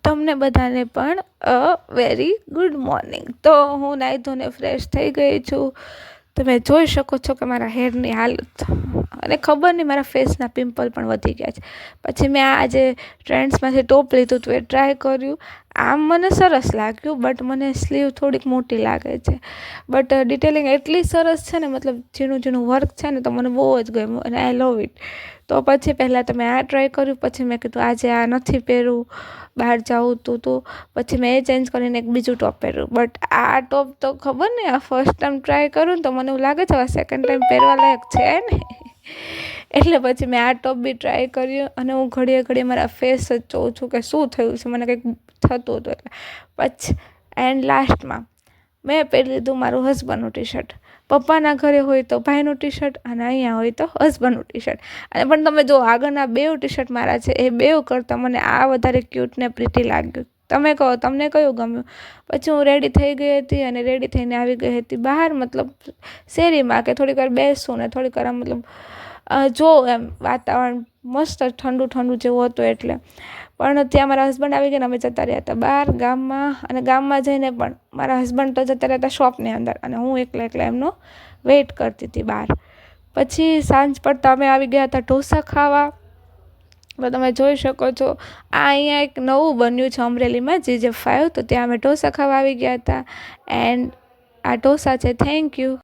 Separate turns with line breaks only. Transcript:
તમને બધાને પણ વેરી ગુડ મોર્નિંગ. તો હું નાહી ધોઈને ફ્રેશ થઈ ગઈ છું. તમે જોઈ શકો છો કે મારા હેરની હાલત, અને ખબર નહીં મારા ફેસના પિમ્પલ પણ વધી ગયા છે. પછી મેં આજે ટ્રેન્ડ્સમાંથી ટોપ લીધું હતું, એ ટ્રાય કર્યું. આમ મને સરસ લાગ્યું, બટ મને સ્લીવ થોડીક મોટી લાગે છે. બટ ડિટેલિંગ એટલી સરસ છે ને, મતલબ ઝીણું ઝીણું વર્ક છે ને, તો મને બહુ જ ગમ્યું અને આઈ લવ ઇટ. તો પછી પહેલાં તો મેં આ ટ્રાય કર્યું, પછી મેં કીધું આજે આ નથી પહેરવું, બહાર જાઉં તો પછી મેં એ ચેન્જ કરીને એક બીજું ટોપ પહેર્યું. બટ આ ટોપ તો ખબર નહીં, આ ફર્સ્ટ ટાઈમ ટ્રાય કરું ને તો મને એવું લાગે છે હવે સેકન્ડ ટાઈમ પહેરવા લાયક છે ને. એટલે પછી મેં આ ટોપ બી ટ્રાય કર્યું, અને હું ઘડીએ ઘડીએ મારા ફેસ જ જોઉં છું કે શું થયું છે, મને કંઈક થતું હતું એટલે. પછી એન્ડ લાસ્ટમાં મેં પહેરી લીધું મારું હસબન્ડનું ટી શર્ટ. પપ્પાના ઘરે હોય તો ભાઈનું ટી શર્ટ, અને અહીંયા હોય તો હસબન્ડનું ટી શર્ટ. અને પણ તમે જો આગળના બેઉ ટી શર્ટ મારા છે, એ બેઉ કરતાં મને આ વધારે ક્યુટ ને પ્રીટી લાગ્યું. તમે કહો તમને કયું ગમ્યું? પછી હું રેડી થઈ ગઈ હતી, અને રેડી થઈને આવી ગઈ હતી બહાર, મતલબ શેરીમાં, કે થોડીક વાર બેસું ને થોડીક વાર મતલબ જો એમ વાતાવરણ મસ્ત ઠંડુ ઠંડુ જેવું હતું એટલે. પણ ત્યાં મારા હસબન્ડ આવી ગયા ને અમે જતા રહ્યા હતા બહાર ગામમાં. અને ગામમાં જઈને પણ મારા હસબન્ડ તો જતા રહ્યા હતા શોપની અંદર, અને હું એકલા એમનો વેઇટ કરતી હતી બહાર. પછી સાંજ પડતા અમે આવી ગયા હતા ઢોસા ખાવા. તો તમે જોઈ શકો છો આ અહીંયા એક નવું બન્યું છે અમરેલીમાં, GJ5, તો ત્યાં અમે ઢોસા ખાવા આવી ગયા હતા. એન્ડ આ ઢોસા છે. Thank you.